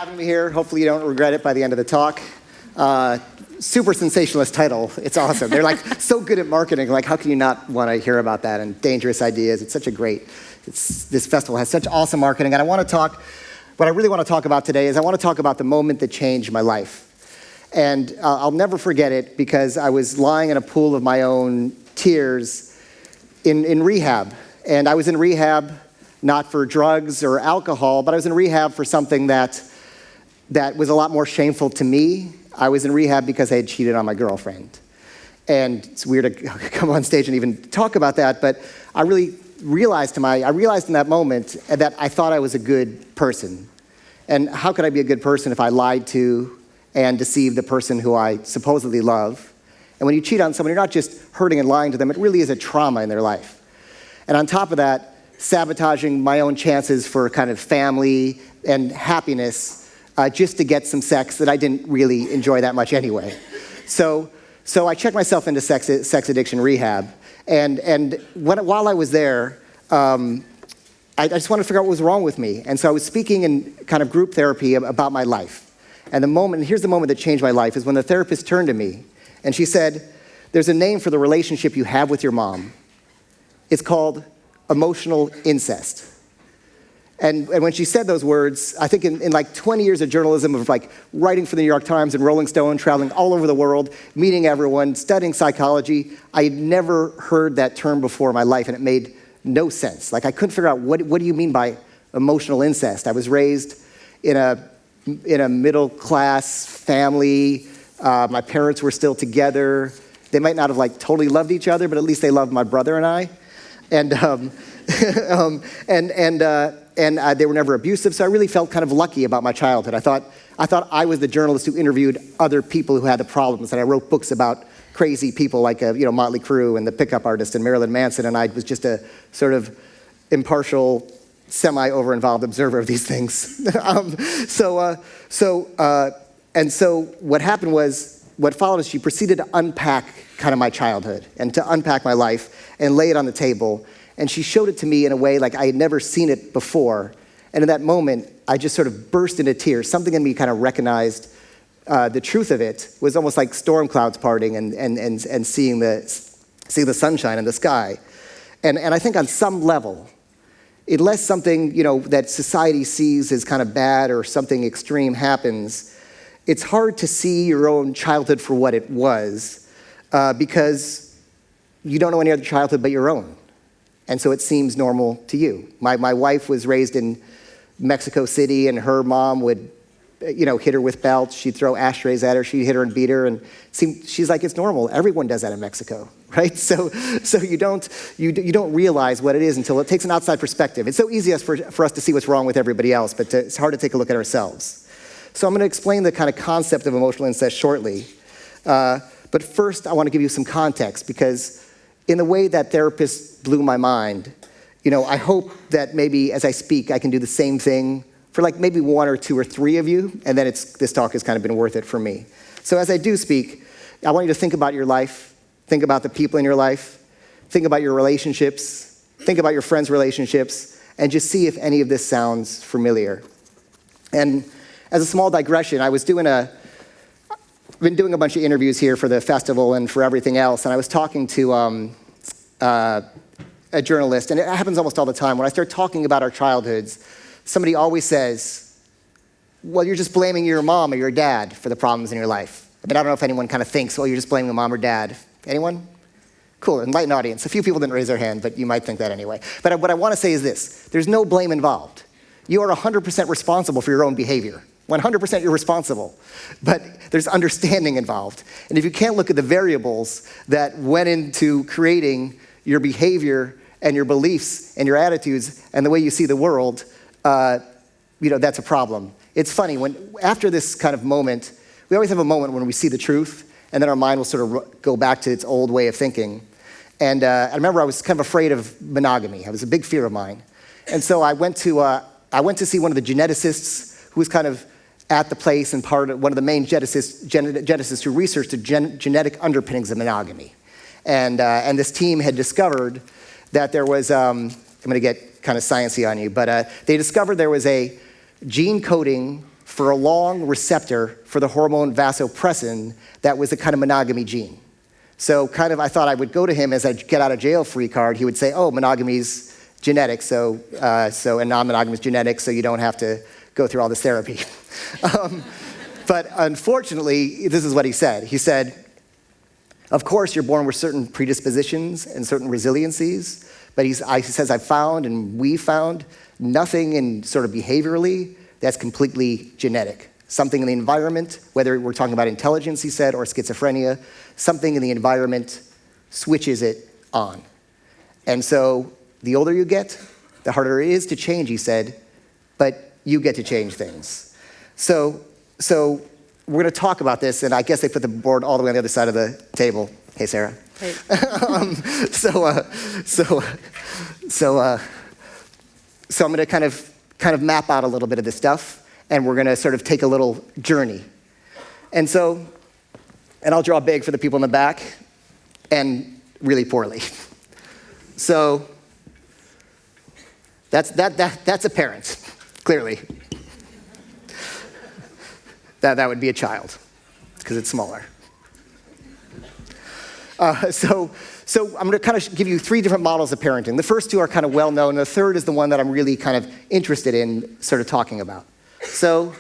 having me here. Hopefully you don't regret it by the end of the talk. Super sensationalist title. It's awesome. They're like so good at marketing. Like, how can you not want to hear about that? And dangerous ideas. It's such a great, this festival has such awesome marketing. And what I really want to talk about today is I want to talk about the moment that changed my life. And I'll never forget it because I was lying in a pool of my own tears in rehab. And I was in rehab not for drugs or alcohol, but I was in rehab for something that was a lot more shameful to me. I was in rehab because I had cheated on my girlfriend. And it's weird to come on stage and even talk about that, but I really realized in that moment that I thought I was a good person. And how could I be a good person if I lied to and deceived the person who I supposedly love? And when you cheat on someone, you're not just hurting and lying to them, it really is a trauma in their life. And on top of that, sabotaging my own chances for kind of family and happiness just to get some sex that I didn't really enjoy that much anyway. So I checked myself into sex addiction rehab, and while I was there, I just wanted to figure out what was wrong with me. And so I was speaking in kind of group therapy about my life. And here's the moment that changed my life, is when the therapist turned to me and she said, "There's a name for the relationship you have with your mom. It's called emotional incest." And when she said those words, I think in like 20 years of journalism, of like writing for the New York Times and Rolling Stone, traveling all over the world, meeting everyone, studying psychology, I had never heard that term before in my life, and it made no sense. Like, I couldn't figure out, what do you mean by emotional incest? I was raised in a middle-class family. My parents were still together. They might not have like totally loved each other, but at least they loved my brother and I. And they were never abusive, so I really felt kind of lucky about my childhood. I thought I was the journalist who interviewed other people who had the problems, and I wrote books about crazy people like Motley Crue and the pickup artist and Marilyn Manson, and I was just a sort of impartial, semi-over-involved observer of these things. So what happened was, what followed is she proceeded to unpack kind of my childhood and to unpack my life and lay it on the table. And she showed it to me in a way like I had never seen it before. And in that moment, I just sort of burst into tears. Something in me kind of recognized the truth of it. It was almost like storm clouds parting and seeing the sunshine in the sky. And I think on some level, unless something that society sees as kind of bad or something extreme happens, it's hard to see your own childhood for what it was because you don't know any other childhood but your own. And so it seems normal to you. My wife was raised in Mexico City, and her mom would, hit her with belts. She'd throw ashtrays at her. She'd hit her and beat her. And she's like, it's normal. Everyone does that in Mexico, right? So you don't realize what it is until it takes an outside perspective. It's so easy for us to see what's wrong with everybody else, but it's hard to take a look at ourselves. So I'm going to explain the kind of concept of emotional incest shortly. But first, I want to give you some context, because in the way that therapist blew my mind, I hope that maybe as I speak, I can do the same thing for like maybe one or two or three of you, and then this talk has kind of been worth it for me. So as I do speak, I want you to think about your life, think about the people in your life, think about your relationships, think about your friends' relationships, and just see if any of this sounds familiar. And as a small digression, I've been doing a bunch of interviews here for the festival and for everything else, and I was talking to a journalist, and it happens almost all the time. When I start talking about our childhoods, somebody always says, well, you're just blaming your mom or your dad for the problems in your life. I don't know if anyone kind of thinks, well, you're just blaming mom or dad. Anyone? Cool, enlightened audience. A few people didn't raise their hand, but you might think that anyway. But what I want to say is this: there's no blame involved. You are 100% responsible for your own behavior. 100% you're responsible, but there's understanding involved. And if you can't look at the variables that went into creating your behavior and your beliefs and your attitudes and the way you see the world, that's a problem. It's funny, after this kind of moment, we always have a moment when we see the truth, and then our mind will sort of go back to its old way of thinking. And I remember I was kind of afraid of monogamy. It was a big fear of mine. And so I went to see one of the geneticists who was kind of at the place and one of the main geneticists who researched the genetic underpinnings of monogamy. And this team had discovered that there was, I'm going to get kind of sciencey on you, but they discovered there was a gene coding for a long receptor for the hormone vasopressin that was a kind of monogamy gene. So kind of I thought I would go to him as a get out of jail free card. He would say, oh, monogamy's genetic, and non-monogamous genetic, so you don't have to go through all this therapy. But unfortunately, this is what he said. He said, of course, you're born with certain predispositions and certain resiliencies, but he says, I've found, and we found, nothing in sort of behaviorally that's completely genetic. Something in the environment, whether we're talking about intelligence, he said, or schizophrenia, something in the environment switches it on. And so the older you get, the harder it is to change, he said, but you get to change things. So we're going to talk about this, and I guess they put the board all the way on the other side of the table. Hey, Sarah. Hey. So I'm going to kind of map out a little bit of this stuff, and we're going to sort of take a little journey. And I'll draw big for the people in the back, and really poorly. So that's a parent, clearly. That would be a child, because it's smaller. So I'm going to kind of give you 3 different models of parenting. The first 2 are kind of well known. The third is the one that I'm really kind of interested in sort of talking about. So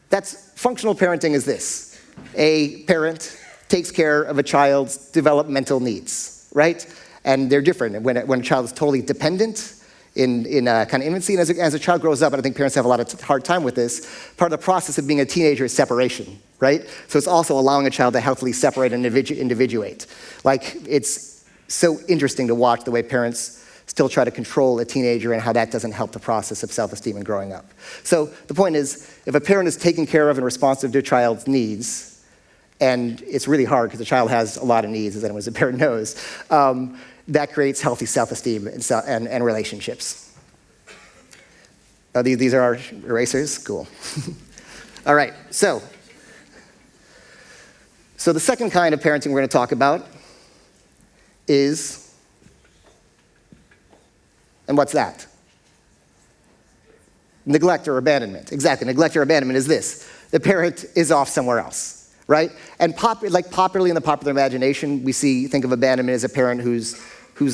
that's functional parenting is this. A parent takes care of a child's developmental needs, right? And they're different. When a child is totally dependent in kind of infancy, and as a child grows up, and I think parents have a lot of hard time with this, part of the process of being a teenager is separation, right? So it's also allowing a child to healthily separate and individuate. Like, it's so interesting to watch the way parents still try to control a teenager and how that doesn't help the process of self-esteem and growing up. So the point is, if a parent is taking care of and responsive to a child's needs, and it's really hard because the child has a lot of needs, as anyone as a parent knows, that creates healthy self-esteem and relationships. These are our erasers? Cool. All right, so the second kind of parenting we're going to talk about is, and what's that? Neglect or abandonment. Exactly, neglect or abandonment is this. The parent is off somewhere else, right? And popularly in the popular imagination, think of abandonment as a parent who's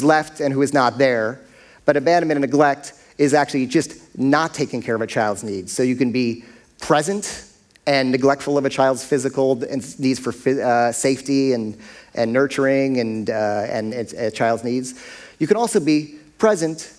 left and who is not there. But abandonment and neglect is actually just not taking care of a child's needs. So you can be present and neglectful of a child's physical needs for safety and nurturing and a child's needs. You can also be present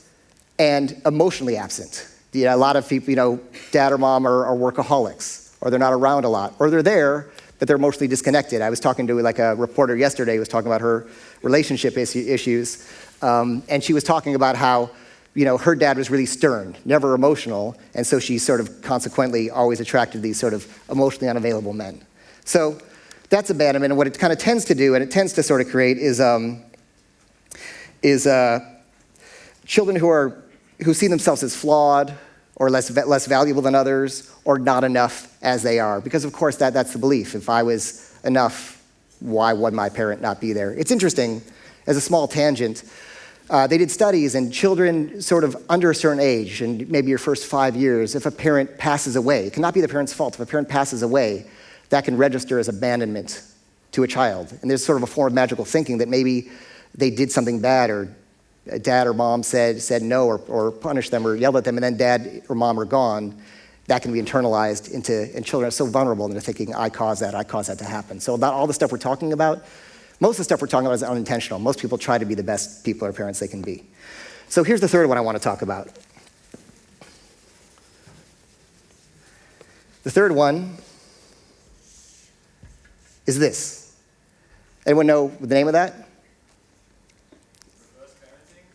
and emotionally absent. A lot of people, dad or mom are workaholics, or they're not around a lot, or they're there, but they're emotionally disconnected. I was talking to a reporter yesterday who was talking about her relationship issues, and she was talking about how her dad was really stern, never emotional, and so she sort of consequently always attracted these sort of emotionally unavailable men. So that's abandonment, and what it kind of tends to do, and it tends to sort of create, is children who see themselves as flawed or less valuable than others, or not enough as they are. Because of course that's the belief. If I was enough, why would my parent not be there? It's interesting, as a small tangent, they did studies, and children sort of under a certain age, and maybe your first 5 years, if a parent passes away, it cannot be the parent's fault. If a parent passes away, that can register as abandonment to a child. And there's sort of a form of magical thinking that maybe they did something bad, or dad or mom said no, or punished them or yelled at them, and then dad or mom are gone. That can be internalized and children are so vulnerable, and they're thinking, I caused that to happen. So about all the stuff we're talking about, most of the stuff we're talking about is unintentional. Most people try to be the best people or parents they can be. So here's the third one I want to talk about. The third one is this. Anyone know the name of that?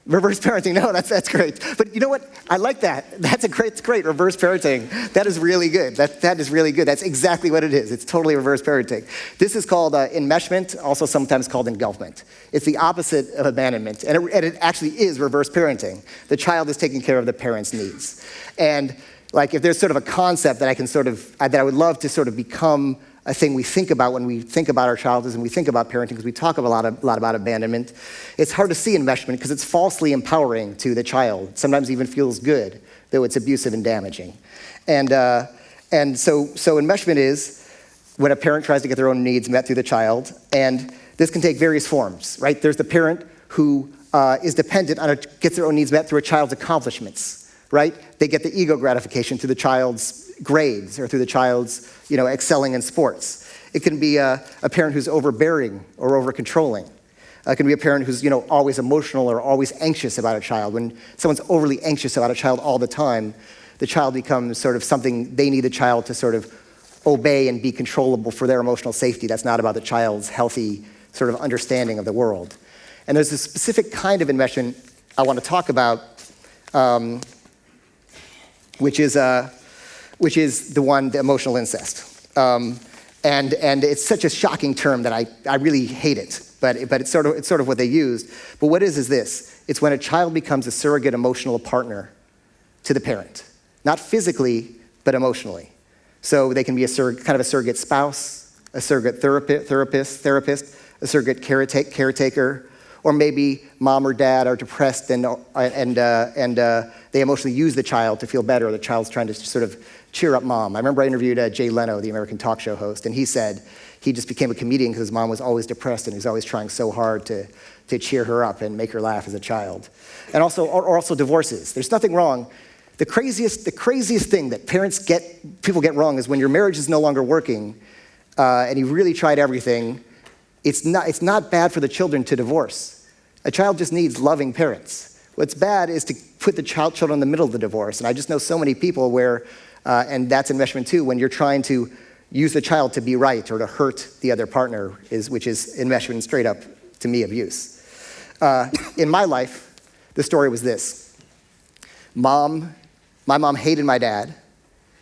Reverse parenting, no, that's great. But you know what? I like that. It's great, reverse parenting. That is really good. That is really good. That's exactly what it is. It's totally reverse parenting. This is called enmeshment, also sometimes called engulfment. It's the opposite of abandonment, and it actually is reverse parenting. The child is taking care of the parent's needs. And like, if there's sort of a concept that that I would love to sort of become a thing we think about when we think about our childhood and we think about parenting, because we talk a lot about abandonment. It's hard to see enmeshment because it's falsely empowering to the child. Sometimes even feels good, though it's abusive and damaging. And so enmeshment is when a parent tries to get their own needs met through the child, and this can take various forms, right? There's the parent who is dependent on, gets their own needs met through a child's accomplishments, right? They get the ego gratification through the child's grades or through the child's, excelling in sports. It can be a parent who's overbearing or over-controlling. It can be a parent who's, always emotional or always anxious about a child. When someone's overly anxious about a child all the time, the child becomes sort of something they need the child to sort of obey and be controllable for their emotional safety. That's not about the child's healthy sort of understanding of the world. And there's a specific kind of enmeshment I want to talk about, which is the emotional incest. And it's such a shocking term that I really hate it, but it's sort of what they used. But what it is this: it's when a child becomes a surrogate emotional partner to the parent, not physically but emotionally. So they can be kind of a surrogate spouse, a surrogate therapist, a surrogate caretaker, or maybe mom or dad are depressed and they emotionally use the child to feel better, or the child's trying to sort of cheer up mom. I remember I interviewed Jay Leno, the American talk show host, and he said he just became a comedian because his mom was always depressed and he was always trying so hard to cheer her up and make her laugh as a child. And also divorces. There's nothing wrong. The craziest thing that people get wrong is when your marriage is no longer working and you've really tried everything. It's not bad for the children to divorce. A child just needs loving parents. What's bad is to put the children in the middle of the divorce. And I just know so many people where, and that's enmeshment too, when you're trying to use the child to be right or to hurt the other partner, which is enmeshment, straight up, to me, abuse. In my life, the story was this. My mom hated my dad.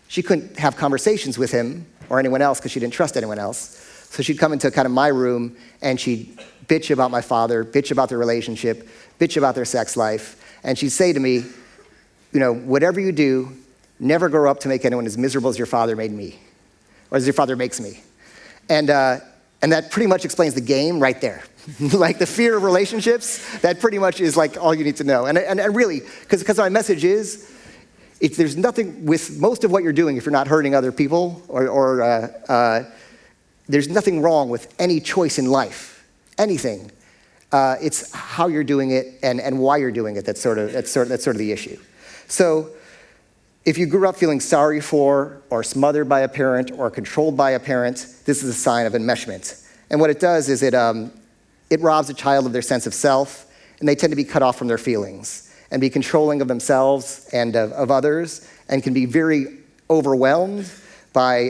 She couldn't have conversations with him or anyone else because she didn't trust anyone else. So she'd come into kind of my room and she'd bitch about my father, bitch about their relationship, bitch about their sex life. And she'd say to me, whatever you do, never grow up to make anyone as miserable as your father made me, or as your father makes me. And that pretty much explains the game right there. Like the fear of relationships, that pretty much is like all you need to know. And really, because my message is, there's nothing with most of what you're doing if you're not hurting other people, or there's nothing wrong with any choice in life, anything. It's how you're doing it and why you're doing it that's sort of the issue. So if you grew up feeling sorry for or smothered by a parent or controlled by a parent, this is a sign of enmeshment. And what it does is it robs a child of their sense of self, and they tend to be cut off from their feelings and be controlling of themselves and of others, and can be very overwhelmed by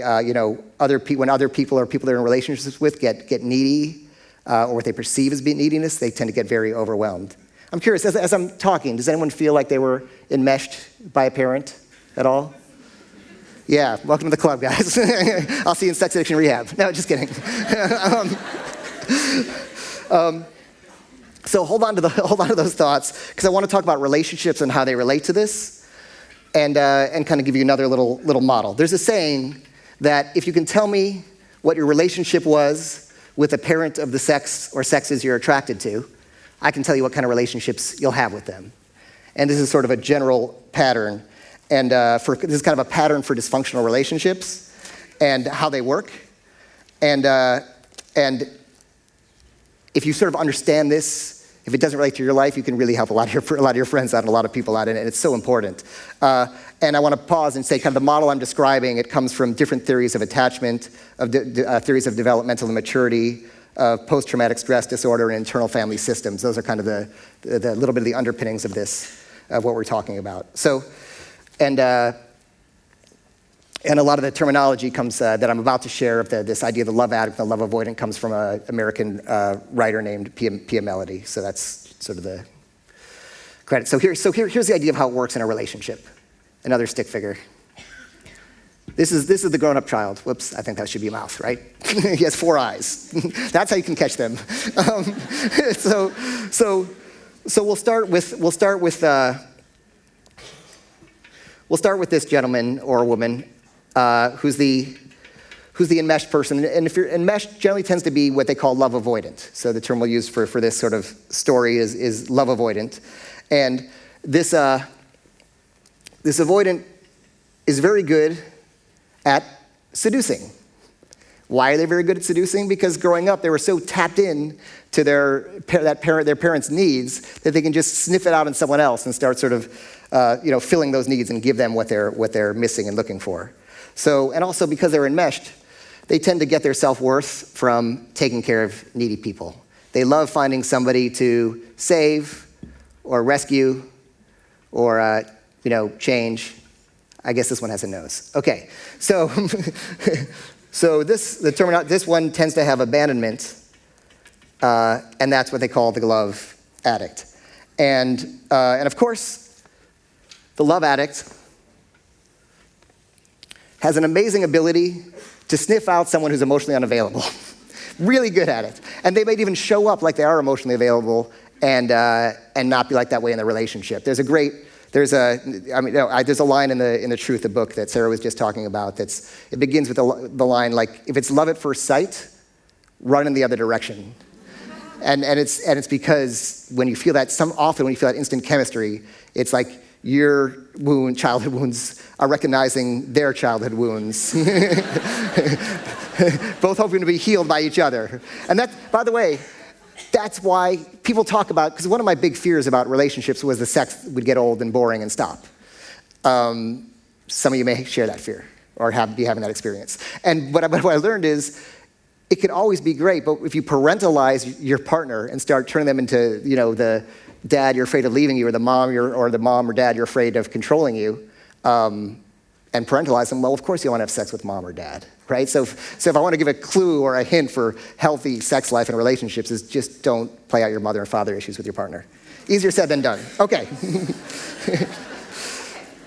other people. When other people or people they're in relationships with get needy, or what they perceive as being neediness, they tend to get very overwhelmed. I'm curious, as I'm talking, does anyone feel like they were enmeshed by a parent at all? Yeah, welcome to the club, guys. I'll see you in sex addiction rehab. No, just kidding. So hold on to those thoughts, because I want to talk about relationships and how they relate to this, and kind of give you another little model. There's a saying that if you can tell me what your relationship was with a parent of the sex or sexes you're attracted to, I can tell you what kind of relationships you'll have with them. And this is sort of a general pattern, and this is kind of a pattern for dysfunctional relationships and how they work. And if you sort of understand this, if it doesn't relate to your life, you can really help a lot of your friends out and a lot of people out, and it's so important. And I want to pause and say kind of the model I'm describing, it comes from different theories of attachment, theories of developmental immaturity, post-traumatic stress disorder, and internal family systems. Those are kind of the little bit of the underpinnings of this, of what we're talking about. So, and a lot of the terminology comes that I'm about to share of this idea of the love addict, the love avoidant, comes from an American writer named Pia Mellody. So that's sort of the credit. So here's the idea of how it works in a relationship. Another stick figure. This is the grown-up child. Whoops, I think that should be a mouth, right? He has 4 eyes. That's how you can catch them. So we'll start with this gentleman or woman. Who's the enmeshed person. And if you're enmeshed, generally tends to be what they call love avoidant. So the term we'll use for this sort of story is love avoidant. And this avoidant is very good at seducing. Why are they very good at seducing? Because growing up, they were so tapped in to their parents' needs that they can just sniff it out in someone else and start sort of filling those needs and give them what they're missing and looking for. So, and also because they're enmeshed, they tend to get their self-worth from taking care of needy people. They love finding somebody to save or rescue or change. I guess this one has a nose. Okay, so so this one tends to have abandonment, and that's what they call the love addict. And of course, the love addict has an amazing ability to sniff out someone who's emotionally unavailable. Really good at it. And they might even show up like they are emotionally available and not be like that way in the relationship. There's a line in the Truth, the book that Sarah was just talking about. It begins with the line like, if it's love at first sight, run in the other direction. And it's because when you feel that, often when you feel that instant chemistry, it's like your childhood wounds are recognizing their childhood wounds, both hoping to be healed by each other. And that, by the way, that's why people talk about, because one of my big fears about relationships was the sex would get old and boring and stop. Some of you may share that fear or be having that experience. And what I learned is it could always be great, but if you parentalize your partner and start turning them into, the dad you're afraid of leaving you, or the mom or dad you're afraid of controlling you, and parentalize them, well, of course you want to have sex with mom or dad, right? So if I want to give a clue or a hint for healthy sex life and relationships is just don't play out your mother and father issues with your partner. Easier said than done. Okay.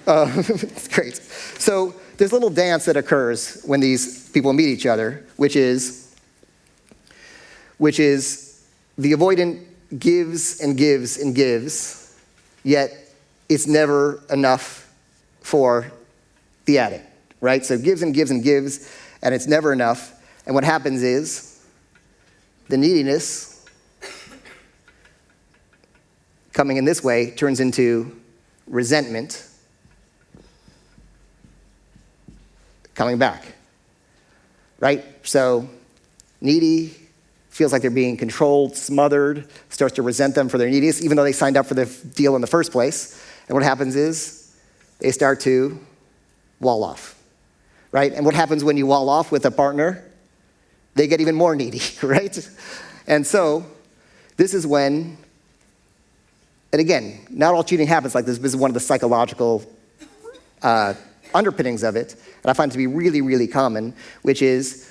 It's great. So there's a little dance that occurs when these people meet each other, which is the avoidant gives and gives and gives, yet it's never enough for the addict, right? So gives and gives and gives, and it's never enough. And what happens is the neediness coming in this way turns into resentment coming back, right? So needy feels like they're being controlled, smothered, starts to resent them for their neediness, even though they signed up for the deal in the first place. And what happens is they start to wall off, right? And what happens when you wall off with a partner? They get even more needy, right? And so this is when, and again, not all cheating happens like this. This is one of the psychological underpinnings of it, and I find it to be really, really common, which is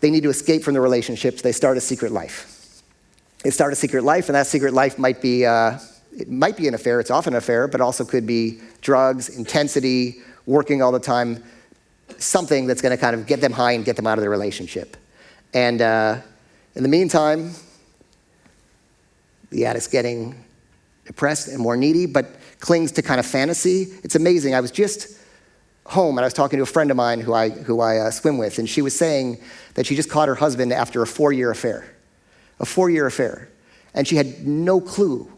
they need to escape from the relationships. They start a secret life. They start a secret life, and that secret life might be an affair. It's often an affair, but also could be drugs, intensity, working all the time, something that's going to kind of get them high and get them out of the relationship. And in the meantime, the addict's getting depressed and more needy, but clings to kind of fantasy. It's amazing. I was just home, and I was talking to a friend of mine who I swim with, and she was saying that she just caught her husband after a 4-year affair. A 4-year affair. And she had no clue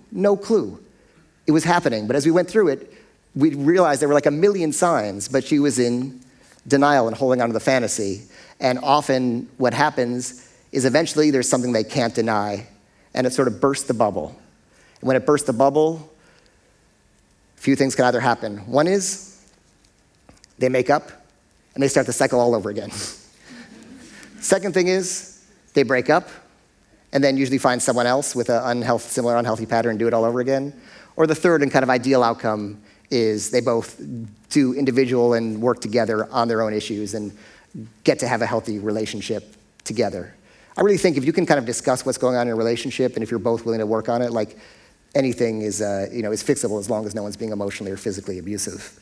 it was happening. But as we went through it, we realized there were like a million signs, but she was in denial and holding on to the fantasy. And often what happens is eventually there's something they can't deny, and it sort of bursts the bubble. And when it bursts the bubble, a few things can either happen. One is they make up, and they start the cycle all over again. Second thing is they break up, and then usually find someone else with a similar unhealthy pattern and do it all over again. Or the third and kind of ideal outcome is they both do individual and work together on their own issues and get to have a healthy relationship together. I really think if you can kind of discuss what's going on in a relationship, and if you're both willing to work on it, like anything is fixable as long as no one's being emotionally or physically abusive.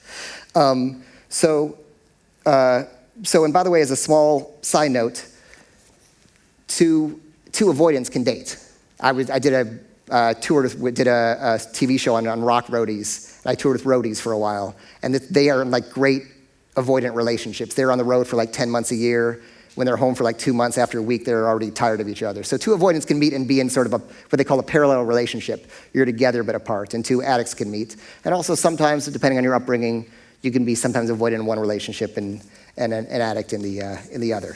So, and by the way, as a small side note, two avoidants can date. I did a TV show on rock roadies. I toured with roadies for a while, and they are in like great avoidant relationships. They're on the road for like 10 months a year. When they're home for like 2 months, after a week, they're already tired of each other. So two avoidants can meet and be in sort of what they call a parallel relationship. You're together but apart, and two addicts can meet. And also sometimes, depending on your upbringing, you can be sometimes avoidant in one relationship and an addict in the other.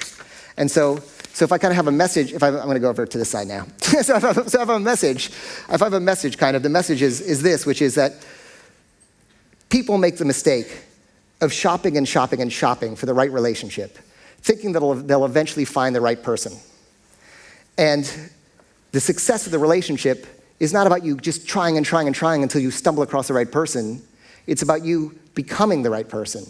And so if I kind of have a message, I'm going to go over to this side now. So if I have a message, the message is this, which is that people make the mistake of shopping and shopping and shopping for the right relationship, thinking that they'll eventually find the right person. And the success of the relationship is not about you just trying and trying and trying until you stumble across the right person. It's about you becoming the right person.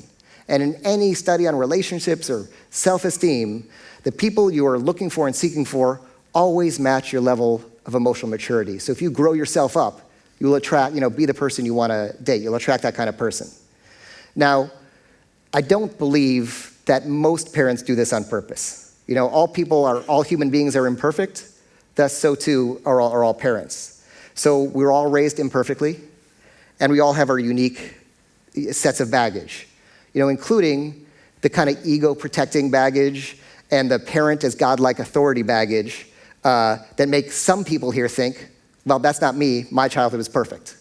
And in any study on relationships or self-esteem, the people you are looking for and seeking for always match your level of emotional maturity. So if you grow yourself up, you will attract, be the person you want to date. You'll attract that kind of person. Now, I don't believe that most parents do this on purpose. All human beings are imperfect. Thus, so too are all parents. So we're all raised imperfectly, and we all have our unique sets of baggage, including the kind of ego-protecting baggage and the parent as godlike authority baggage that makes some people here think, well, that's not me, my childhood was perfect.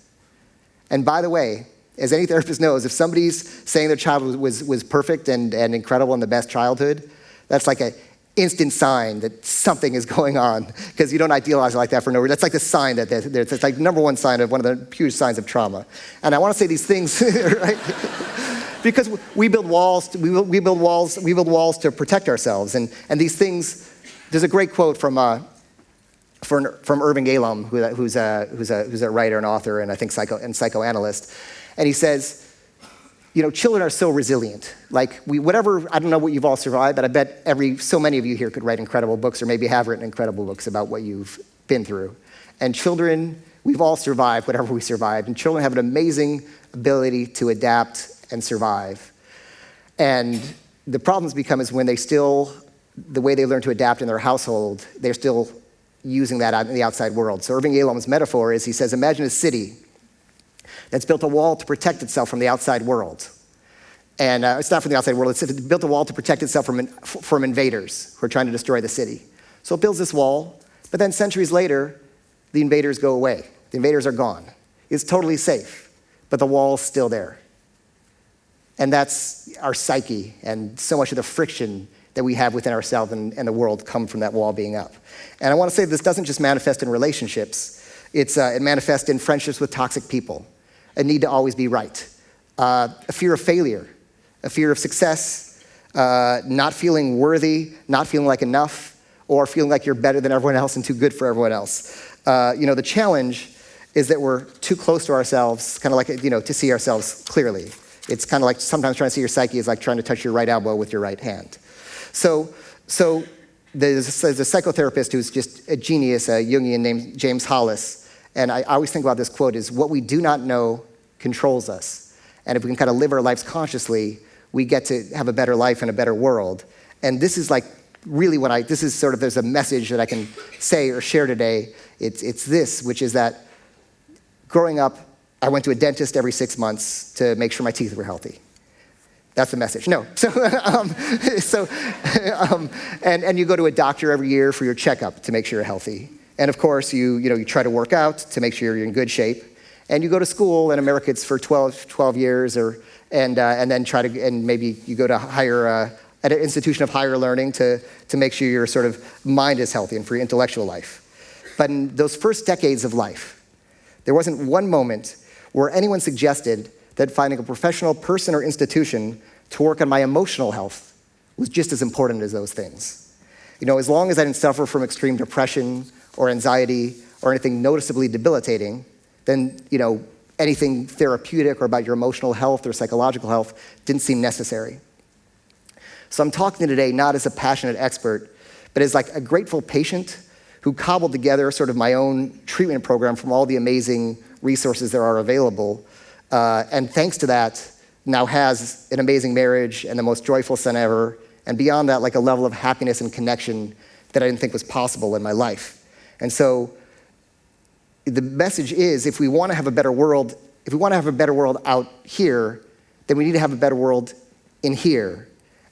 And by the way, as any therapist knows, if somebody's saying their childhood was perfect and incredible and the best childhood, that's like an instant sign that something is going on, because you don't idealize it like that for no reason. That's like the sign that it's like number one sign of one of the huge signs of trauma. And I want to say these things, right? Because we build walls to protect ourselves, and these things. There's a great quote from Irving Yalom, who's a writer and author and I think psychoanalyst, and he says, children are so resilient. I don't know what you've all survived, but I bet so many of you here could write incredible books, or maybe have written incredible books about what you've been through. And children, we've all survived whatever we survived, and children have an amazing ability to adapt and survive. And the problems become is when the way they learn to adapt in their household, they're still using that out in the outside world. So Irving Yalom's metaphor is, he says, imagine a city that's built a wall to protect itself from the outside world. And it's not from the outside world, it's built a wall to protect itself from invaders who are trying to destroy the city. So it builds this wall, but then centuries later, the invaders go away. The invaders are gone. It's totally safe, but the wall's still there. And that's our psyche, and so much of the friction that we have within ourselves and the world come from that wall being up. And I want to say this doesn't just manifest in relationships. It manifests in friendships with toxic people, a need to always be right, a fear of failure, a fear of success, not feeling worthy, not feeling like enough, or feeling like you're better than everyone else and too good for everyone else. The challenge is that we're too close to ourselves, kind of like, to see ourselves clearly. It's kind of like sometimes trying to see your psyche is like trying to touch your right elbow with your right hand. So there's a psychotherapist who's just a genius, a Jungian named James Hollis, and I always think about this quote is, what we do not know controls us. And if we can kind of live our lives consciously, we get to have a better life and a better world. And this is like really there's a message that I can say or share today. It's this, which is that growing up, I went to a dentist every 6 months to make sure my teeth were healthy. That's the message. No. And you go to a doctor every year for your checkup to make sure you're healthy. And of course, you try to work out to make sure you're in good shape. And you go to school in America, it's for 12 years, and then maybe you go to at an institution of higher learning to make sure your sort of mind is healthy and for your intellectual life. But in those first decades of life, there wasn't one moment where anyone suggested that finding a professional person or institution to work on my emotional health was just as important as those things. As long as I didn't suffer from extreme depression or anxiety or anything noticeably debilitating, then, anything therapeutic or about your emotional health or psychological health didn't seem necessary. So I'm talking today not as a passionate expert, but as like a grateful patient who cobbled together sort of my own treatment program from all the amazing resources that are available. And thanks to that, now has an amazing marriage and the most joyful son ever. And beyond that, like a level of happiness and connection that I didn't think was possible in my life. And so the message is, if we want to have a better world, out here, then we need to have a better world in here.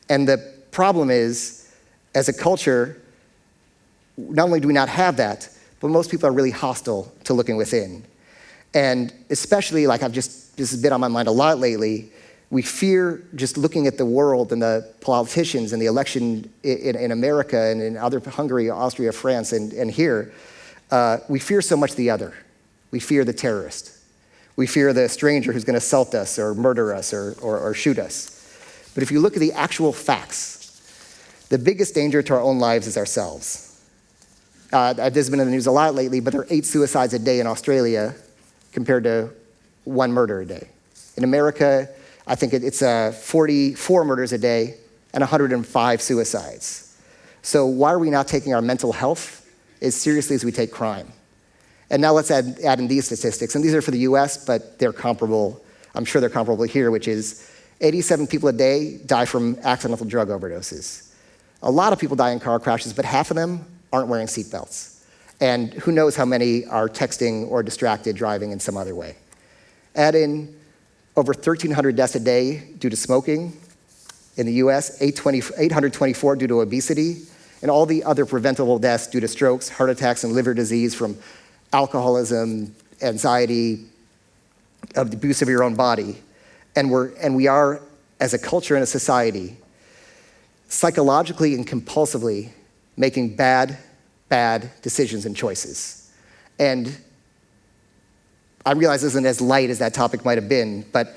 And the problem is, as a culture, not only do we not have that, but most people are really hostile to looking within. And especially, this has been on my mind a lot lately, We fear just looking at the world and the politicians and the election in America and in other Hungary, Austria, France, and here. We fear so much the other. We fear the terrorist. We fear the stranger who's going to assault us or murder us or shoot us. But if you look at the actual facts, the biggest danger to our own lives is ourselves. This has been in the news a lot lately, but there are 8 suicides a day in Australia compared to 1 murder a day. In America, I think it's 44 murders a day and 105 suicides. So why are we not taking our mental health as seriously as we take crime? And now let's add in these statistics. And these are for the US, but they're comparable. I'm sure they're comparable here, which is 87 people a day die from accidental drug overdoses. A lot of people die in car crashes, but half of them aren't wearing seatbelts. And who knows how many are texting or distracted driving in some other way. Add in over 1,300 deaths a day due to smoking in the US, 824 due to obesity, and all the other preventable deaths due to strokes, heart attacks, and liver disease from alcoholism, anxiety, abuse of your own body. And we are, as a culture and a society, psychologically and compulsively making bad decisions and choices. And I realize this isn't as light as that topic might have been, but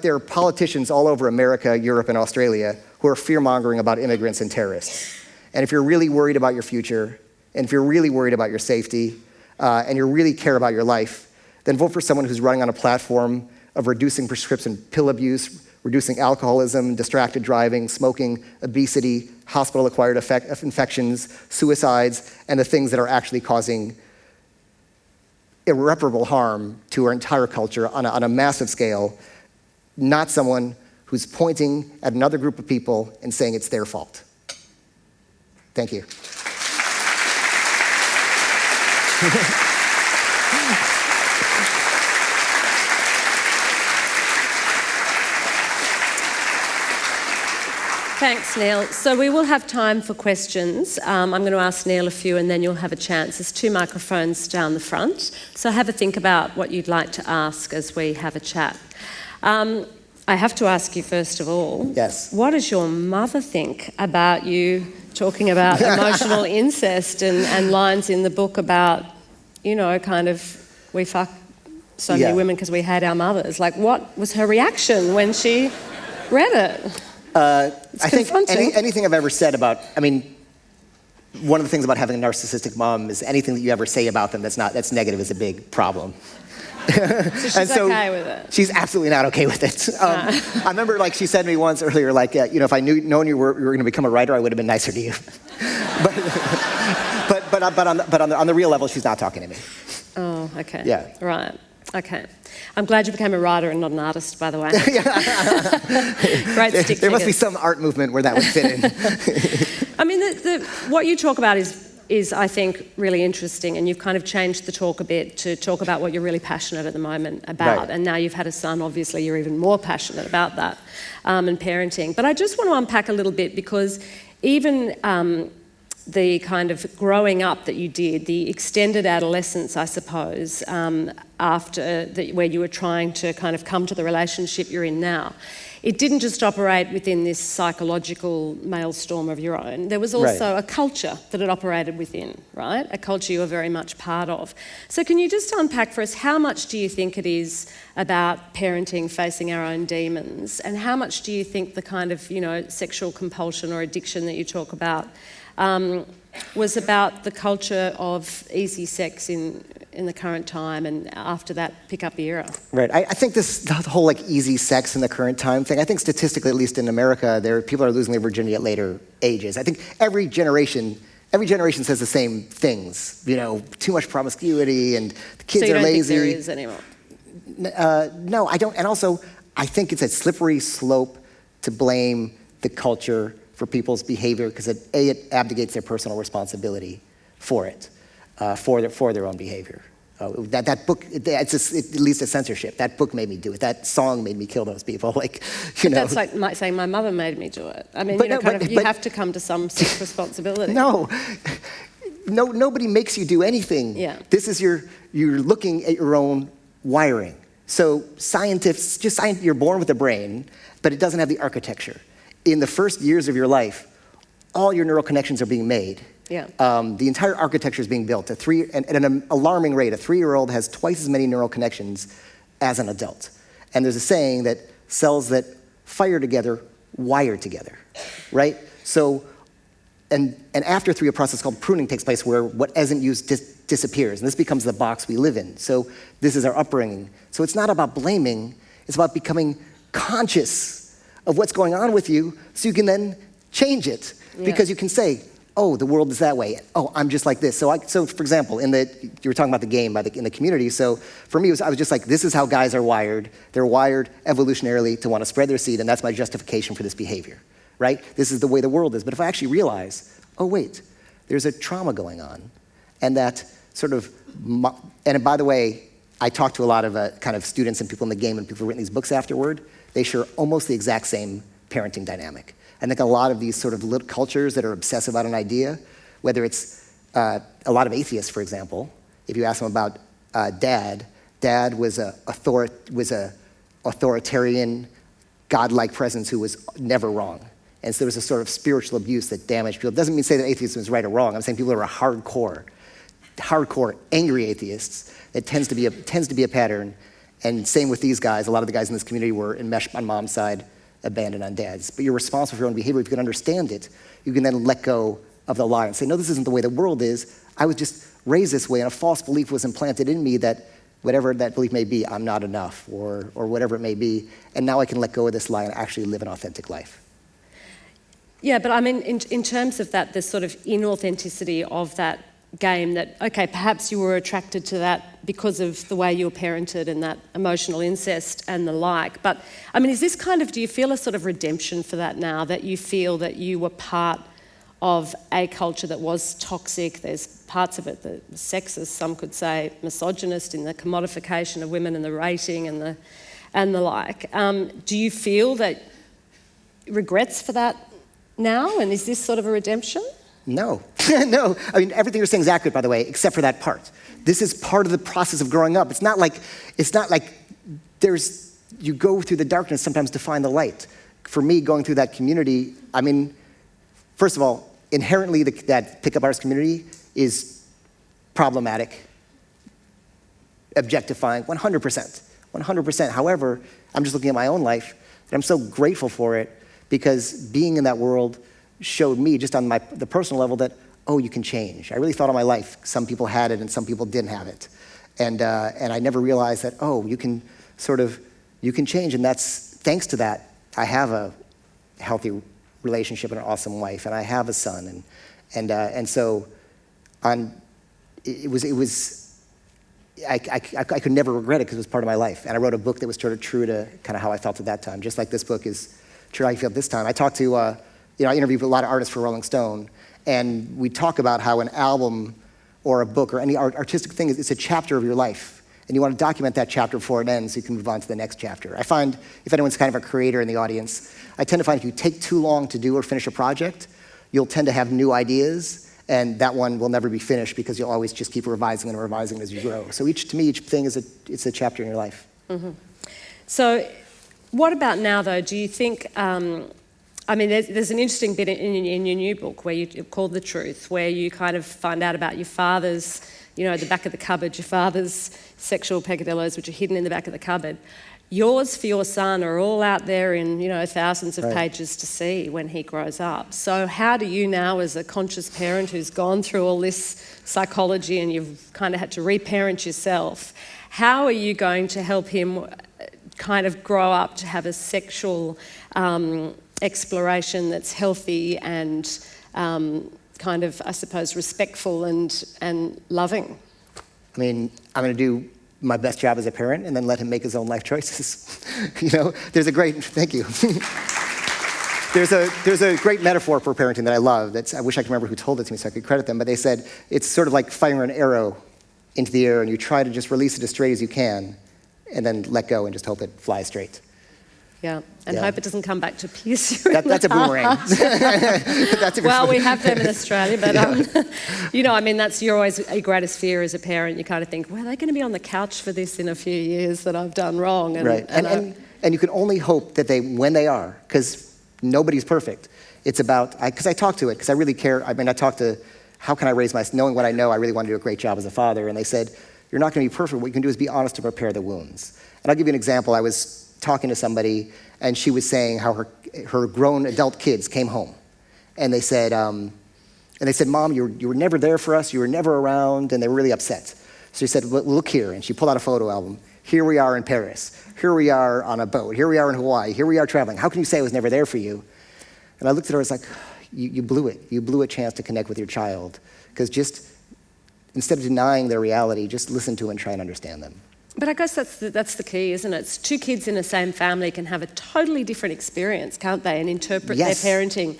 there are politicians all over America, Europe, and Australia who are fear-mongering about immigrants and terrorists. And if you're really worried about your future, and if you're really worried about your safety, and you really care about your life, then vote for someone who's running on a platform of reducing prescription pill abuse, reducing alcoholism, distracted driving, smoking, obesity, hospital-acquired infections, suicides, and the things that are actually causing irreparable harm to our entire culture on a massive scale, not someone who's pointing at another group of people and saying it's their fault. Thank you. Thanks, Neil. So we will have time for questions. I'm going to ask Neil a few and then you'll have a chance. There's 2 microphones down the front. So have a think about what you'd like to ask as we have a chat. I have to ask you first of all, yes. What does your mother think about you talking about emotional incest and lines in the book about, you know, kind of, we fuck so many women because we hate our mothers? Like, what was her reaction when she read it? I think anything I've ever said about, I mean, one of the things about having a narcissistic mom is anything that you ever say about them that's negative is a big problem. So she's okay with it? She's absolutely not okay with it. I remember, like, she said to me once earlier, like, you know, if I known you were going to become a writer, I would have been nicer to you. but on the real level, she's not talking to me. Oh, okay. Yeah. Right. Okay. I'm glad you became a writer and not an artist, by the way. Great stick figures. There must be some art movement where that would fit in. I mean, what you talk about is, I think, really interesting, and you've kind of changed the talk a bit to talk about what you're really passionate at the moment about. Right. And now you've had a son, obviously you're even more passionate about that, and parenting. But I just want to unpack a little bit, because even the kind of growing up that you did, the extended adolescence, I suppose, where you were trying to kind of come to the relationship you're in now, it didn't just operate within this psychological maelstrom of your own. There was also a culture that it operated within, right? A culture you were very much part of. So can you just unpack for us, how much do you think it is about parenting, facing our own demons, and how much do you think the kind of, you know, sexual compulsion or addiction that you talk about was about the culture of easy sex in the current time and after that pick-up era? Right. I think the whole like easy sex in the current time thing, I think statistically, at least in America, people are losing their virginity at later ages. I think every generation says the same things. You know, too much promiscuity and the kids are lazy. So you don't think there is anymore? No, I don't. And also, I think it's a slippery slope to blame the culture for people's behavior, because it abdicates their personal responsibility for it, for their own behavior. That book, it leads to censorship. That book made me do it. That song made me kill those people. Like, you know. That's like saying my mother made me do it. I mean, you have to come to some self-responsibility. No, nobody makes you do anything. Yeah. This is you're looking at your own wiring. So scientists, you're born with a brain, but it doesn't have the architecture. In the first years of your life, all your neural connections are being made. Yeah. The entire architecture is being built. At an alarming rate, a 3-year-old has twice as many neural connections as an adult. And there's a saying that cells that fire together wire together, right? So, and after 3, a process called pruning takes place where what isn't used disappears, and this becomes the box we live in. So this is our upbringing. So it's not about blaming, it's about becoming conscious of what's going on with you so you can then change it. Yeah. Because you can say, oh, the world is that way. Oh, I'm just like this. So for example, you were talking about the game in the community. So for me, I was just like, this is how guys are wired. They're wired evolutionarily to want to spread their seed, and that's my justification for this behavior, right? This is the way the world is. But if I actually realize, oh, wait, there's a trauma going on, and that sort of, and by the way, I talked to a lot of kind of students and people in the game and people who've written these books afterward. They share almost the exact same parenting dynamic. I think a lot of these sort of little cultures that are obsessive about an idea, whether it's a lot of atheists, for example, if you ask them about dad was a authoritarian, godlike presence who was never wrong. And so there was a sort of spiritual abuse that damaged people. It doesn't mean say that atheism is right or wrong. I'm saying people who are hardcore, angry atheists. It tends to be a pattern. And same with these guys. A lot of the guys in this community were enmeshed on mom's side, abandoned on dad's. But you're responsible for your own behavior. If you can understand it, you can then let go of the lie and say, no, this isn't the way the world is. I was just raised this way, and a false belief was implanted in me that whatever that belief may be, I'm not enough, or whatever it may be. And now I can let go of this lie and actually live an authentic life. Yeah, but I mean, in terms of that, the sort of inauthenticity of that game that, okay, perhaps you were attracted to that because of the way you were parented and that emotional incest and the like. But, I mean, is this kind of, do you feel a sort of redemption for that now, that you feel that you were part of a culture that was toxic? There's parts of it that sexist, some could say misogynist, in the commodification of women and the rating and the like. Do you feel that regrets for that now? And is this sort of a redemption? No, no. I mean, everything you're saying is accurate, by the way, except for that part. This is part of the process of growing up. It's not like you go through the darkness sometimes to find the light. For me, going through that community, I mean, first of all, inherently that pickup artist community is problematic, objectifying, 100%, 100%. However, I'm just looking at my own life, and I'm so grateful for it because being in that world showed me, just on the personal level, that, oh, you can change. I really thought all my life some people had it and some people didn't have it. And I never realized that, oh, you can change. And that's, thanks to that, I have a healthy relationship and an awesome wife, and I have a son. And so I could never regret it because it was part of my life. And I wrote a book that was sort of true to kind of how I felt at that time, just like this book is true to how I feel at this time. I talked to, I interviewed a lot of artists for Rolling Stone, and we talk about how an album or a book or any artistic thing is a chapter of your life, and you want to document that chapter before it ends so you can move on to the next chapter. I find, if anyone's kind of a creator in the audience, I tend to find if you take too long to do or finish a project, you'll tend to have new ideas, and that one will never be finished because you'll always just keep revising and revising as you grow. So to me, each thing it's a chapter in your life. Mm-hmm. So what about now, though? Do you think... I mean, there's an interesting bit in your new book where you called The Truth, where you kind of find out about your father's, the back of the cupboard, your father's sexual peccadillos, which are hidden in the back of the cupboard. Yours for your son are all out there in, thousands of pages to see when he grows up. So how do you now, as a conscious parent who's gone through all this psychology and you've kind of had to reparent yourself, how are you going to help him kind of grow up to have a sexual exploration that's healthy and kind of, I suppose, respectful and loving? I mean, I'm going to do my best job as a parent and then let him make his own life choices. There's a great, thank you. There's a great metaphor for parenting that I love. I wish I could remember who told it to me so I could credit them, but they said it's sort of like firing an arrow into the air and you try to just release it as straight as you can and then let go and just hope it flies straight. Yeah, and Yeah. hope it doesn't come back to pierce you. That's a boomerang. Well, we have them in Australia, but I mean, that's your greatest fear as a parent. You kind of think, well, are they going to be on the couch for this in a few years that I've done wrong? And, right, and you can only hope that when they are, because nobody's perfect. It's about, because I talk to it, because I really care. I mean, I talk to, how can I raise knowing what I know, I really want to do a great job as a father. And they said, you're not going to be perfect. What you can do is be honest to repair the wounds. And I'll give you an example. I was talking to somebody, and she was saying how her grown adult kids came home, and they said, Mom, you were never there for us. You were never around, and they were really upset. So she said, look here, and she pulled out a photo album. Here we are in Paris. Here we are on a boat. Here we are in Hawaii. Here we are traveling. How can you say I was never there for you? And I looked at her. I was like, you blew it. You blew a chance to connect with your child, because just instead of denying their reality, just listen to and try and understand them. But I guess that's the key, isn't it? It's two kids in the same family can have a totally different experience, can't they? And interpret their parenting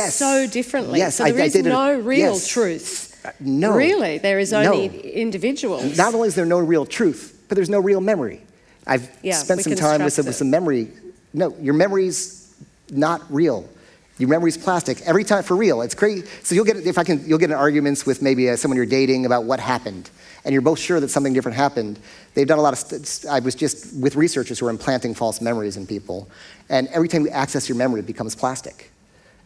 so differently. Yes, so there is no real truth. No. Really, there is only individuals. Not only is there no real truth, but there's no real memory. I've spent some time with some memory. No, your memory's not real. Your memory's plastic. Every time, for real, it's crazy. So you'll get in arguments with maybe someone you're dating about what happened, and you're both sure that something different happened. They've done a lot of, I was just with researchers who are implanting false memories in people, and every time you access your memory, it becomes plastic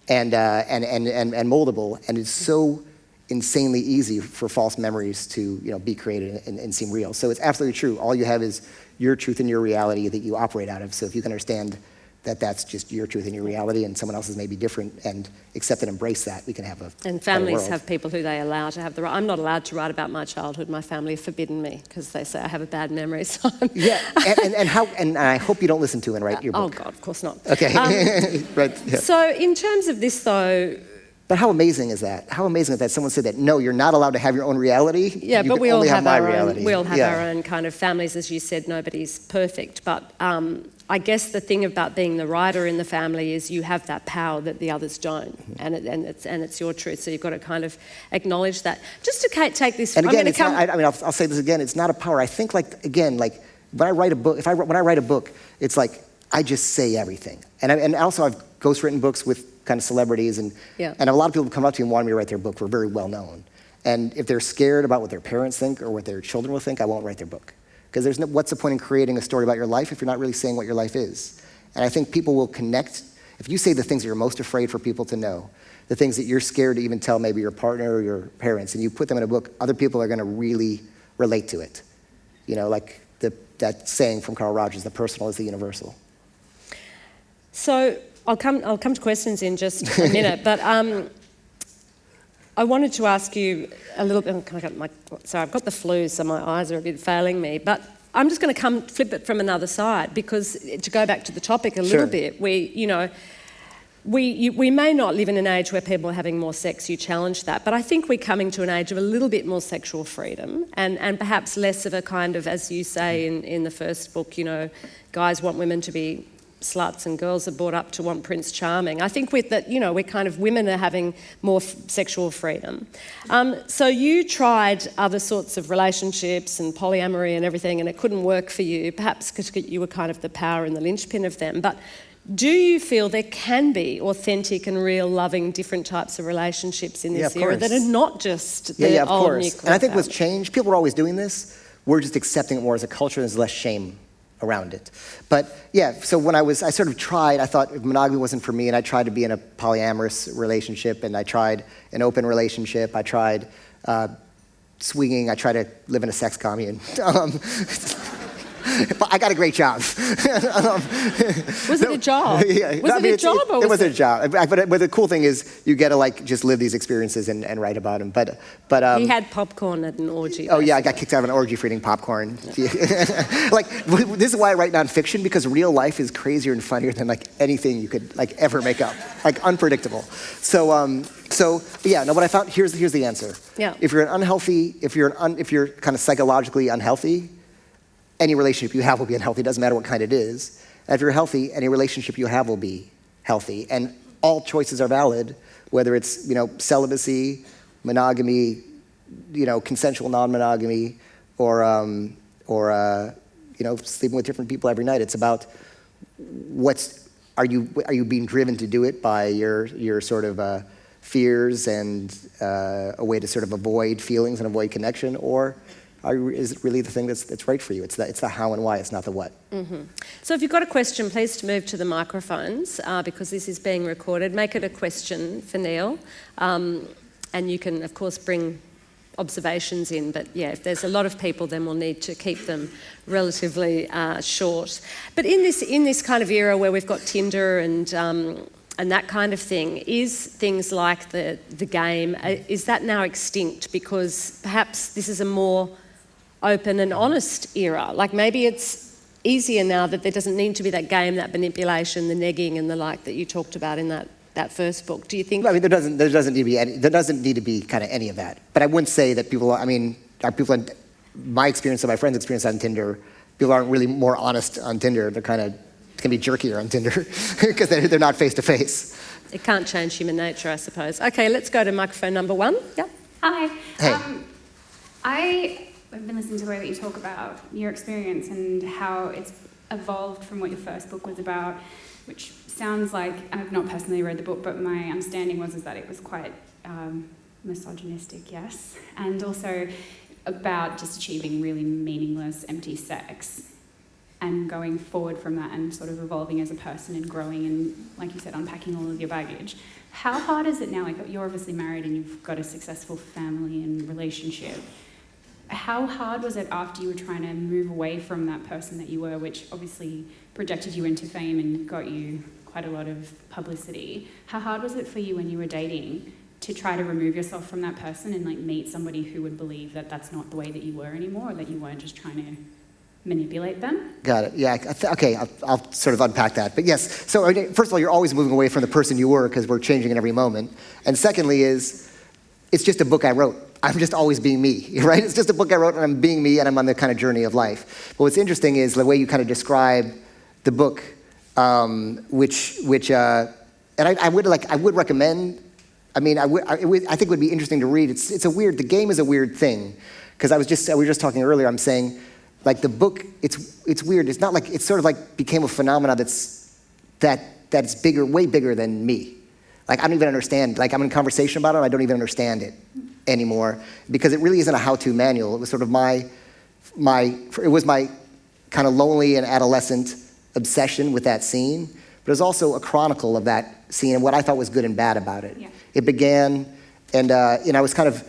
and moldable, and it's so insanely easy for false memories to be created and seem real. So it's absolutely true. All you have is your truth and your reality that you operate out of. So if you can understand that that's just your truth and your reality, and someone else's may be different, and accept and embrace that, we can have a And families have people who they allow to have the right. I'm not allowed to write about my childhood. My family have forbidden me because they say I have a bad memory. So yeah, and I hope you don't listen to and write your book. Oh God, of course not. Okay, right. Yeah. So in terms of this, though. But how amazing is that? How amazing is that someone said that, no, you're not allowed to have your own reality. Yeah, but we all have our reality. own. We all have our own kind of families, as you said. Nobody's perfect, but I guess the thing about being the writer in the family is you have that power that the others don't, and it's your truth. So you've got to kind of acknowledge that. Just to take this. And again, I'll say this again. It's not a power. I think when I write a book, when I write a book, it's like I just say everything. And also I've ghostwritten books with kind of celebrities, and a lot of people come up to me and want me to write their book. We're very well known. And if they're scared about what their parents think or what their children will think, I won't write their book. Because what's the point in creating a story about your life if you're not really saying what your life is? And I think people will connect. If you say the things that you're most afraid for people to know, the things that you're scared to even tell maybe your partner or your parents, and you put them in a book, other people are going to really relate to it. Like that saying from Carl Rogers, the personal is the universal. So I'll come to questions in just a minute, but I wanted to ask you a little bit. Sorry, I've got the flu, so my eyes are a bit failing me. But I'm just going to flip it from another side, because to go back to the topic a little bit, we may not live in an age where people are having more sex. You challenge that, but I think we're coming to an age of a little bit more sexual freedom, and perhaps less of a kind of, as you say in the first book, guys want women to be sluts and girls are brought up to want Prince Charming. I think with that, we're kind of, women are having more sexual freedom. So you tried other sorts of relationships and polyamory and everything, and it couldn't work for you, perhaps because you were kind of the power and the linchpin of them. But do you feel there can be authentic and real loving different types of relationships in this era that are not just the old nuclear And I think what's changed, people were always doing this, we're just accepting it more as a culture, there's less shame around it. But so when I sort of tried, I thought if monogamy wasn't for me, and I tried to be in a polyamorous relationship, and I tried an open relationship, I tried swinging, I tried to live in a sex commune. But I got a great job. Was it a job? Yeah. Was it a job? It was a job. But the cool thing is you get to just live these experiences and write about them. But he had popcorn at an orgy. Oh yeah, I got kicked out of an orgy for eating popcorn. This is why I write nonfiction, because real life is crazier and funnier than anything you could ever make up. Unpredictable. What I found, here's the answer. Yeah. If you're kind of psychologically unhealthy, any relationship you have will be unhealthy. It doesn't matter what kind it is. And if you're healthy, any relationship you have will be healthy. And all choices are valid, whether it's celibacy, monogamy, consensual non-monogamy, or sleeping with different people every night. It's about are you being driven to do it by your sort of fears and a way to sort of avoid feelings and avoid connection, or is it really the thing that's right for you? It's the how and why, it's not the what. Mm-hmm. So if you've got a question, please move to the microphones because this is being recorded. Make it a question for Neil. And you can, of course, bring observations in, but yeah, if there's a lot of people, then we'll need to keep them relatively short. But in this kind of era where we've got Tinder and that kind of thing, is things like the game, is that now extinct because perhaps this is a more open and honest era? Like maybe it's easier now that there doesn't need to be that game, that manipulation, the negging and the like that you talked about in that first book. Do you think? I mean, there doesn't need to be kind of any of that. But I wouldn't say that people. I mean, my experience and my friends' experience on Tinder, people aren't really more honest on Tinder. They're kind of can be jerkier on Tinder because they're not face to face. It can't change human nature, I suppose. Okay, let's go to microphone number 1. Yeah. Hi. Hey. I've been listening to the way that you talk about your experience and how it's evolved from what your first book was about, which sounds like, I've not personally read the book, but my understanding was that it was quite misogynistic, yes, and also about just achieving really meaningless, empty sex and going forward from that and sort of evolving as a person and growing and, like you said, unpacking all of your baggage. How hard is it now? Like, you're obviously married and you've got a successful family and relationship. How hard was it after you were trying to move away from that person that you were, which obviously projected you into fame and got you quite a lot of publicity? How hard was it for you when you were dating to try to remove yourself from that person and like meet somebody who would believe that that's not the way that you were anymore, or that you weren't just trying to manipulate them? Got it. Yeah. Okay. I'll sort of unpack that. But yes. So first of all, you're always moving away from the person you were because we're changing in every moment. And secondly, it's just a book I wrote. I'm just always being me, right? It's just a book I wrote and I'm being me and I'm on the kind of journey of life. But what's interesting is the way you kind of describe the book, and I would recommend. I mean, I think it would be interesting to read. The game is a weird thing because we were just talking earlier. I'm saying, like the book, it's weird. It's not like it's sort of like became a phenomena that's bigger, way bigger than me. Like I don't even understand. Like I'm in conversation about it, and I don't even understand it anymore because it really isn't a how-to manual. It was sort of my kind of lonely and adolescent obsession with that scene, but it was also a chronicle of that scene and what I thought was good and bad about it. Yeah. It began, and I was kind of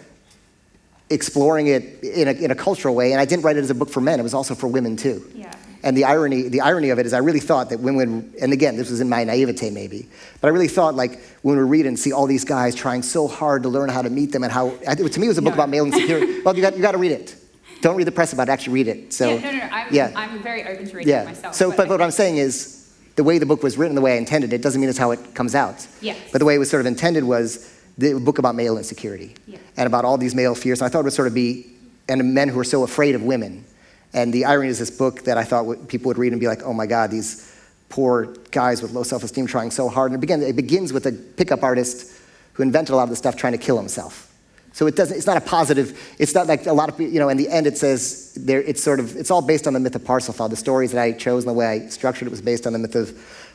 exploring it in a cultural way, and I didn't write it as a book for men. It was also for women too. Yeah. And the irony of it is I really thought that women, and again, this was in my naivete maybe, but I really thought like when we read and see all these guys trying so hard to learn how to meet them and how, to me it was a book about male insecurity. Well, you got to read it. Don't read the press about it, actually read it. So, I'm very open to reading it myself. So, but what I'm saying is the way the book was written, the way I intended it, doesn't mean it's how it comes out. Yes. But the way it was sort of intended was the book about male insecurity and about all these male fears. And I thought it would sort of be, and men who are so afraid of women. And the irony is this book that I thought people would read and be like, oh my God, these poor guys with low self-esteem trying so hard. And it begins with a pickup artist who invented a lot of the stuff trying to kill himself. So it's not a positive, it's not like a lot of people, in the end it says, it's all based on the myth of Parsifal. The stories that I chose and the way I structured it was based on the myth of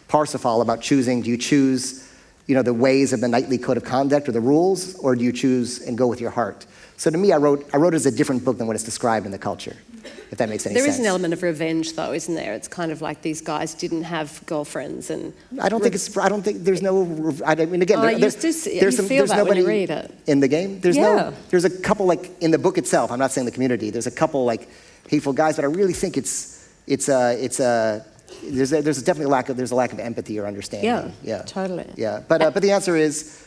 Parsifal about choosing, do you choose, the ways of the knightly code of conduct or the rules, or do you choose and go with your heart? So to me, I wrote it as a different book than what is described in the culture, if that makes any sense. There is an element of revenge, though, isn't there? It's kind of like these guys didn't have girlfriends, and I don't think there's no. I mean, again, there's nobody when you read it in the game. There's a couple like in the book itself. I'm not saying the community. There's a couple like hateful guys, but I really think there's definitely a lack of empathy or understanding. Yeah, totally. Yeah, but the answer is,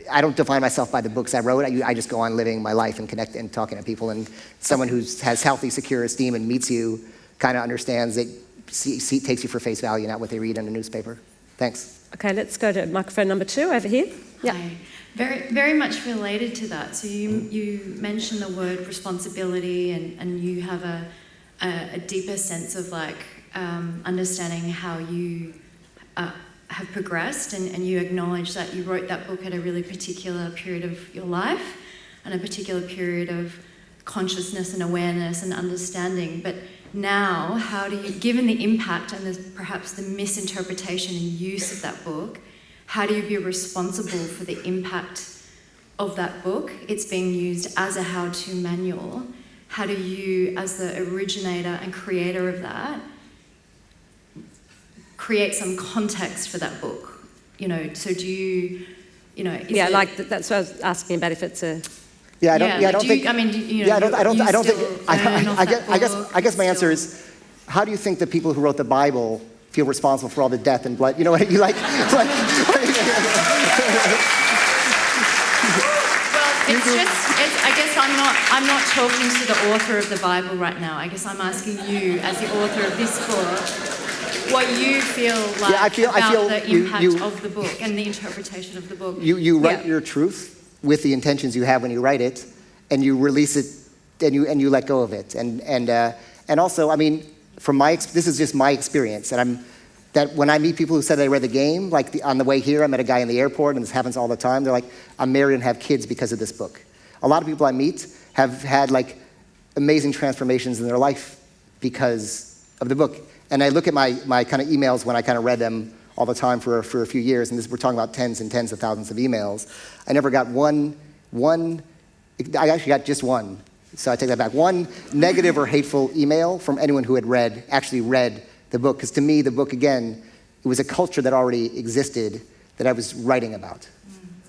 I don't define myself by the books I wrote. I just go on living my life and connect and talking to people. And someone who has healthy, secure esteem and meets you kind of understands that takes you for face value, not what they read in a newspaper. Thanks. Okay, let's go to microphone number 2 over here. Yeah. Hi. Very, very much related to that. So you mentioned the word responsibility, and you have a deeper sense of understanding how you have progressed, and you acknowledge that you wrote that book at a really particular period of your life and a particular period of consciousness and awareness and understanding. But now, how do you, given the impact and perhaps the misinterpretation and use of that book, how do you be responsible for the impact of that book? It's being used as a how-to manual. How do you, as the originator and creator of that, create some context for that book? You know, so do you, you know, is Yeah, it, like that's what I was asking about, if it's a... Yeah, I don't think. I mean, you know, I don't think. I guess my answer is. is, how do you think the people who wrote the Bible feel responsible for all the death and blood? You know what you like? Well, I guess I'm not talking to the author of the Bible right now. I guess I'm asking you, as the author of this book, what you feel like I feel the impact of the book and the interpretation of the book. You write your truth with the intentions you have when you write it, and you release it, and you let go of it, and also, I mean, from this is just my experience, and that when I meet people who said they read the game, like on the way here, I met a guy in the airport, and this happens all the time. They're like, I'm married and have kids because of this book. A lot of people I meet have had like amazing transformations in their life because of the book. And I look at my kind of emails when I kind of read them all the time for a few years, and we're talking about tens and tens of thousands of emails. I never got I actually got just one, so I take that back. One negative or hateful email from anyone who had actually read the book, because to me, the book, again, it was a culture that already existed that I was writing about.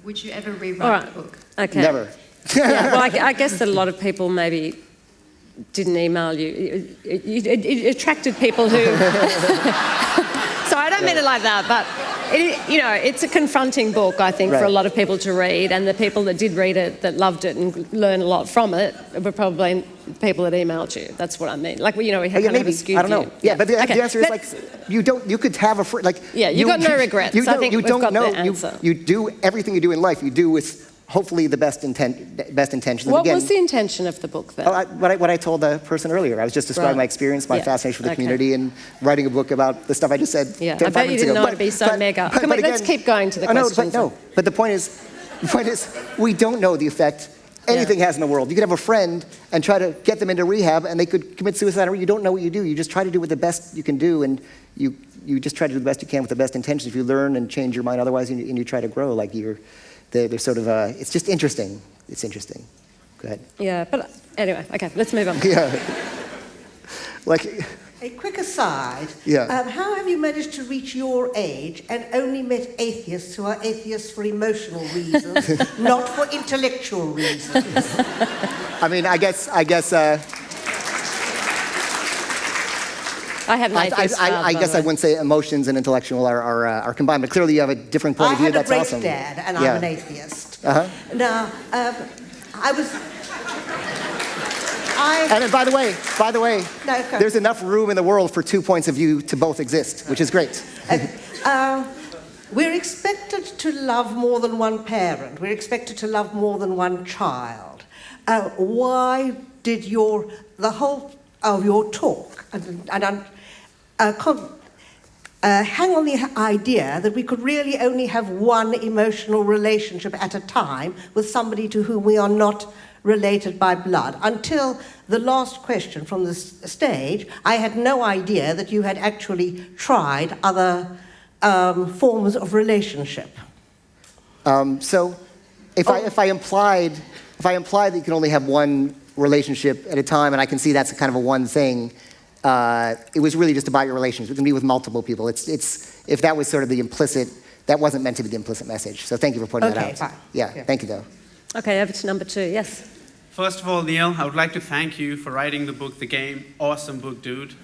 Would you ever rewrite the book? Okay. Never. Yeah, well, I guess that a lot of people maybe didn't email you. It attracted people who... So I don't mean it like that, but it's a confronting book, I think, for a lot of people to read, and the people that did read it, that loved it and learned a lot from it, were probably people that emailed you. That's what I mean. Like, we have kind of a skewed I don't know. view. Yeah, but the answer is, like, you could have a friend, like... Yeah, you got no regrets. I think we've got the answer. You do everything you do in life, you do with hopefully the best intentions. What was the intention of the book then? What I told the person earlier. I was just describing my experience, my fascination with the community, and writing a book about the stuff I just said. Yeah, I bet you didn't know it'd be so mega. Let's keep going to the questions. But the point is, we don't know the effect anything has in the world. You could have a friend and try to get them into rehab, and they could commit suicide, or you don't know what you do. You just try to do what the best you can do, and you just try to do the best you can with the best intentions. If you learn and change your mind otherwise, and you try to grow, like they're sort of, it's just interesting. It's interesting. Go ahead. Yeah, but anyway, okay, let's move on. Yeah. Like... A quick aside. Yeah. How have you managed to reach your age and only met atheists who are atheists for emotional reasons, not for intellectual reasons? I mean, I guess. I have an atheist father, I guess I wouldn't say emotions and intellectual are combined, but clearly you have a different point of view. That's awesome. I had a great dad, and I'm an atheist. Uh-huh. Now, And by the way, No, there's enough room in the world for two points of view to both exist, which is great. We're expected to love more than one parent. We're expected to love more than one child. Why did the whole of your talk hang on the idea that we could really only have one emotional relationship at a time with somebody to whom we are not related by blood? Until the last question from the stage, I had no idea that you had actually tried other forms of relationship. So, if I implied that you can only have one relationship at a time, and I can see that's kind of a one thing, it was really just about your relations. It can be with multiple people. It's if that was sort of the implicit, that wasn't meant to be the implicit message. So thank you for pointing that out. Fine. Yeah, thank you though. Okay, over to number 2, yes. First of all, Neil, I would like to thank you for writing the book, The Game. Awesome book, dude. Really,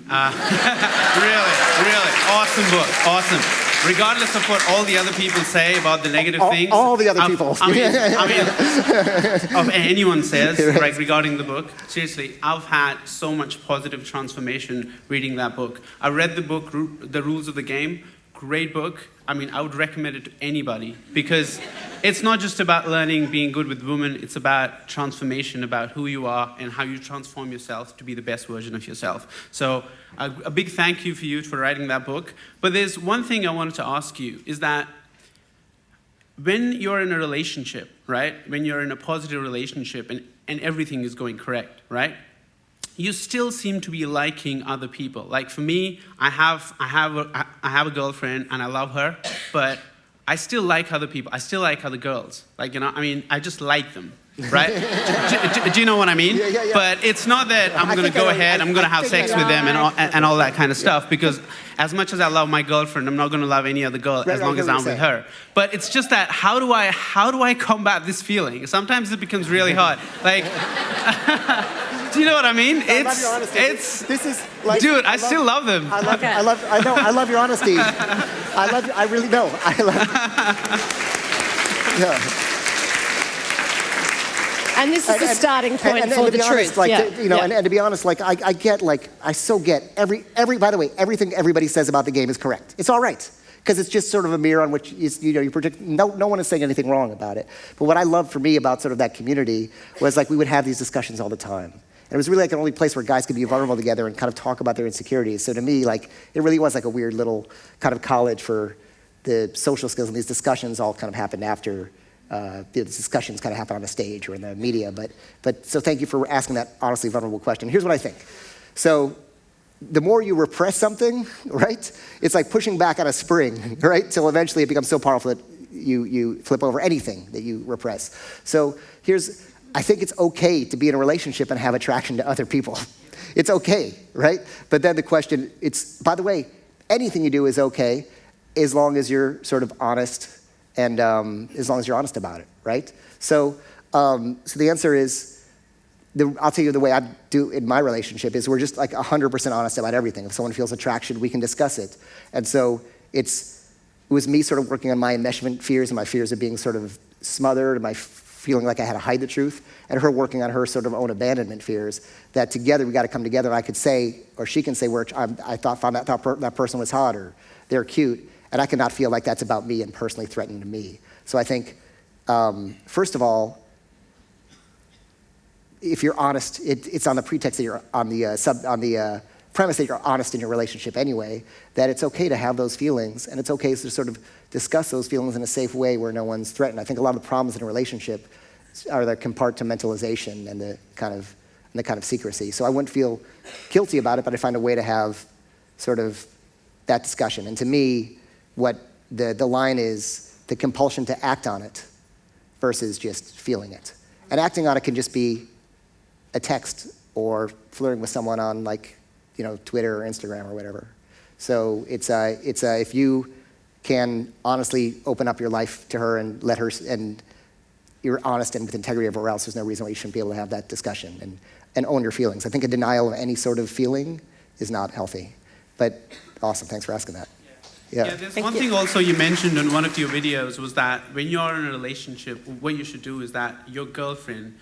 awesome book, awesome. Regardless of what all the other people say about the negative things. All the other people. I mean, of anyone says, right, regarding the book. Seriously, I've had so much positive transformation reading that book. I read the book, The Rules of the Game. Great book. I mean, I would recommend it to anybody, because it's not just about learning being good with women, it's about transformation, about who you are and how you transform yourself to be the best version of yourself. So a big thank you for writing that book. But there's one thing I wanted to ask you, is that when you're in a relationship, right, when you're in a positive relationship and everything is going correct, right, you still seem to be liking other people. Like for me, I have a girlfriend and I love her, but I still like other people. I still like other girls. Like, I just like them, right? do you know what I mean? Yeah. But it's not that I'm going to go ahead, I'm going to have sex with them and all that kind of stuff, because as much as I love my girlfriend, I'm not going to love any other girl as long as I'm with her. But it's just that, how do I combat this feeling? Sometimes it becomes really hard. Like, do you know what I mean? I love your honesty. This is like, dude, I still love them. I love your honesty. I really know. Yeah. And this is the starting point for the truth. And to be honest, like I so get by the way, everything everybody says about the game is correct. It's all right. Because it's just sort of a mirror on which you project. No one is saying anything wrong about it. But what I loved for me about sort of that community was like we would have these discussions all the time. And it was really like an only place where guys could be vulnerable together and kind of talk about their insecurities. So to me, like it really was like a weird little kind of college for the social skills, and these discussions all kind of happened after the discussions kind of happen on the stage or in the media. But so thank you for asking that honestly vulnerable question. Here's what I think. So the more you repress something, right, it's like pushing back on a spring, right, till eventually it becomes so powerful that you flip over anything that you repress. So I think it's okay to be in a relationship and have attraction to other people. It's okay, right? But then the question, by the way, anything you do is okay as long as you're sort of honest and as long as you're honest about it, right? So the answer is, I'll tell you the way I do in my relationship is we're just like 100% honest about everything. If someone feels attraction, we can discuss it. And so it was me sort of working on my enmeshment fears and my fears of being sort of smothered and my feeling like I had to hide the truth, and her working on her sort of own abandonment fears, that together we got to come together and I could say, or she can say, where I thought that person was hot or they're cute, and I cannot feel like that's about me and personally threatening to me. So I think, first of all, if you're honest, it's on the pretext that you're on the premise that you're honest in your relationship anyway, that it's okay to have those feelings, and it's okay to sort of discuss those feelings in a safe way where no one's threatened. I think a lot of the problems in a relationship are the compartmentalization and the kind of secrecy. So I wouldn't feel guilty about it, but I find a way to have sort of that discussion. And to me, what the line is the compulsion to act on it versus just feeling it. And acting on it can just be a text or flirting with someone on Twitter or Instagram or whatever. So it's if you can honestly open up your life to her and let her, and you're honest and with integrity everywhere else, there's no reason why you shouldn't be able to have that discussion and own your feelings. I think a denial of any sort of feeling is not healthy. But awesome, thanks for asking that. Yeah, there's one thing also you mentioned in one of your videos was that when you're in a relationship, what you should do is that your girlfriend,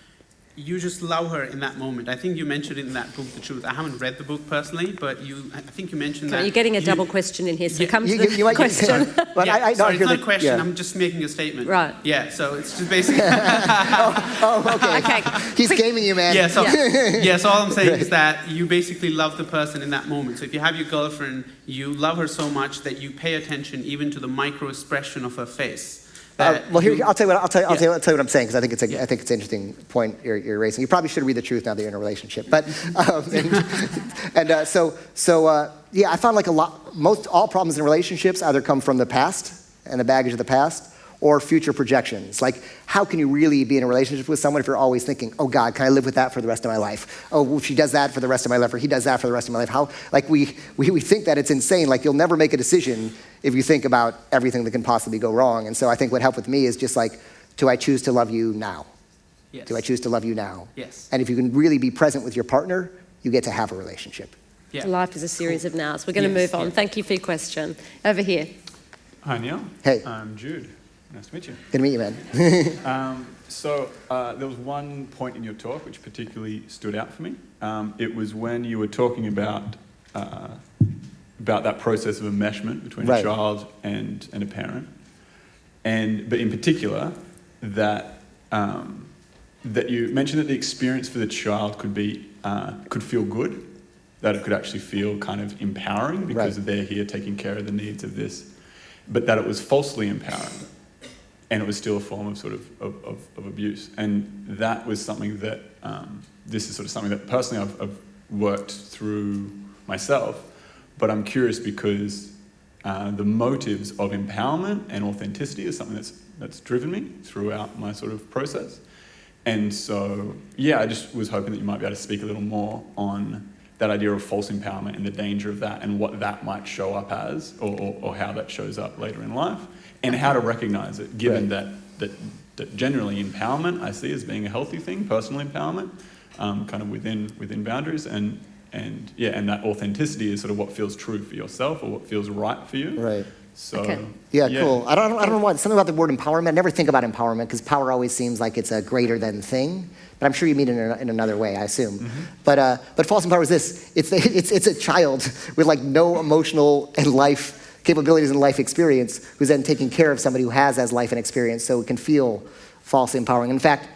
you just love her in that moment. I think you mentioned in that book, The Truth. I haven't read the book personally, but I think you mentioned that. You're getting a double question in here, so come to the question. Sorry, it's not a question, I'm just making a statement. Right. Yeah, so it's just basically... Okay. He's gaming you, man. So all I'm saying is that you basically love the person in that moment. So if you have your girlfriend, you love her so much that you pay attention even to the micro expression of her face. I'll tell you what I'm saying, because I think it's an interesting point you're raising. You probably should read The Truth now that you're in a relationship. But I found like all problems in relationships either come from the past and the baggage of the past, or future projections. Like, how can you really be in a relationship with someone if you're always thinking, oh God, can I live with that for the rest of my life? Oh, if she does that for the rest of my life, or he does that for the rest of my life. How, like we think that it's insane. Like, you'll never make a decision if you think about everything that can possibly go wrong. And so I think what helped with me is just like, do I choose to love you now? Yes. Do I choose to love you now? Yes. And if you can really be present with your partner, you get to have a relationship. Yeah. Life is a series of nows. We're going to move on. Thank you for your question. Over here. Hi, Neil. Hey. I'm Jude. Nice to meet you. Good to meet you, man. There was one point in your talk which particularly stood out for me. It was when you were talking about that process of enmeshment between a child and a parent, but in particular that you mentioned that the experience for the child could feel good, that it could actually feel kind of empowering because they're here taking care of the needs of this, but that it was falsely empowering. And it was still a form of sort of abuse. And that was something that, this is sort of something that personally I've worked through myself. But I'm curious because the motives of empowerment and authenticity is something that's driven me throughout my sort of process. And so, yeah, I just was hoping that you might be able to speak a little more on that idea of false empowerment and the danger of that and what that might show up as or how that shows up later in life and how to recognize it, given that generally empowerment I see as being a healthy thing, personal empowerment, kind of within boundaries, and that authenticity is sort of what feels true for yourself or what feels right for you. Right. So cool. I don't know why, something about the word empowerment. I never think about empowerment because power always seems like it's a greater than thing. But I'm sure you mean it in another way, I assume. Mm-hmm. But false empowerment is this: it's a child with like no emotional and life capabilities and life experience who's then taking care of somebody who has life and experience, so it can feel falsely empowering. In fact,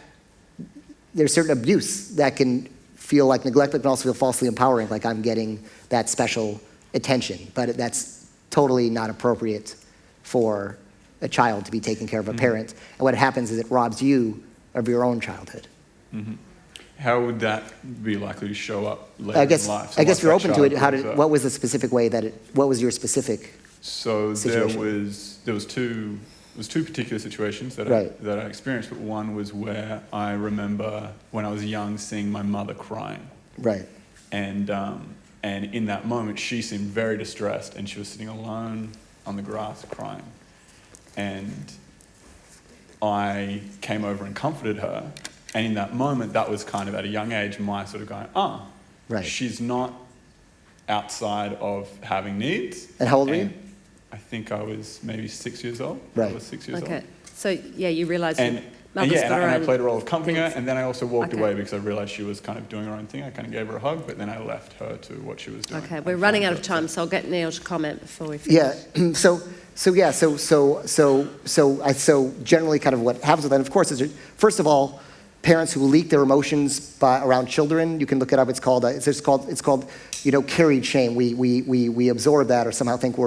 there's certain abuse that can feel like neglect, but can also feel falsely empowering, like I'm getting that special attention. But that's totally not appropriate for a child to be taking care of a parent. And what happens is it robs you of your own childhood. Mm-hmm. How would that be likely to show up later in life? So I guess if you're open to it, what was the specific way what was your specific situation? There was two particular situations that I experienced, but one was where I remember when I was young seeing my mother crying. Right. And in that moment, she seemed very distressed, and she was sitting alone on the grass crying. And I came over and comforted her. And in that moment, that was kind of at a young age, my sort of going, she's not outside of having needs. And how old were you? I think I was maybe 6 years old. Right. I was 6 years old. Okay. So, yeah, you realised And I played a role of comforting her, and then I also walked away because I realised she was kind of doing her own thing. I kind of gave her a hug, but then I left her to what she was doing. Okay, we're running out of time, so I'll get Neil to comment before we finish. Yeah, so generally kind of what happens with that, of course, is first of all, parents who leak their emotions around children, you can look it up, it's called carried shame. We absorb that or somehow think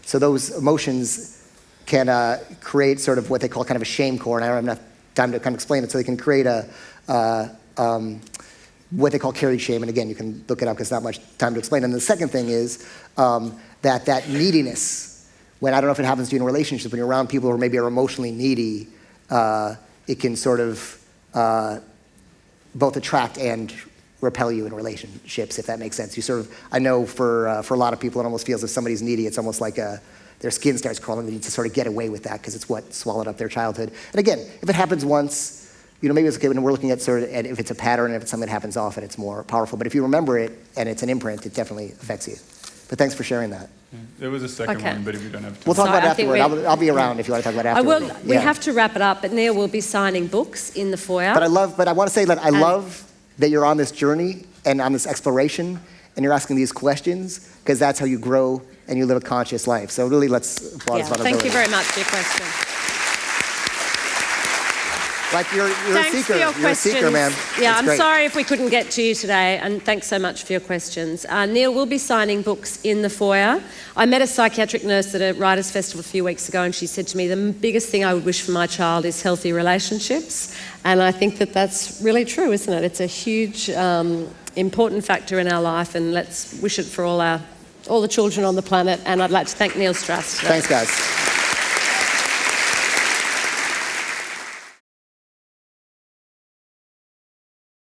so those emotions can create sort of what they call kind of a shame core, and I don't have enough time to kind of explain it, so they can create what they call carried shame, and again, you can look it up because there's not much time to explain. And the second thing is that neediness, when I don't know if it happens to you in relationships, when you're around people who maybe are emotionally needy, it can sort of both attract and repel you in relationships, if that makes sense. You sort of, I know for a lot of people, it almost feels if somebody's needy, it's almost like their skin starts crawling. They need to sort of get away with that because it's what swallowed up their childhood. And again, if it happens once, maybe it's okay when we're looking at sort of, and if it's a pattern, and if it's something that happens often, it's more powerful. But if you remember it and it's an imprint, it definitely affects you. But thanks for sharing that. Yeah. There was a second one, but if you don't have time. We'll talk about it afterward. I'll be around if you want to talk about it afterward. We have to wrap it up, but Neil will be signing books in the foyer. But I want to say that I love that you're on this journey and on this exploration, and you're asking these questions, because that's how you grow and you live a conscious life. So really, let's applaud his vulnerability. Thank you very much for your question. Like you're Thanks a seeker. for your You're questions. a seeker, man. Yeah, That's I'm great. sorry if we couldn't get to you today, and thanks so much for your questions. Neil will be signing books in the foyer. I met a psychiatric nurse at a writers' festival a few weeks ago, and she said to me, the biggest thing I would wish for my child is healthy relationships. And I think that that's really true, isn't it? It's a huge, important factor in our life, and let's wish it for all the children on the planet. And I'd like to thank Neil Strauss today. Thanks, guys.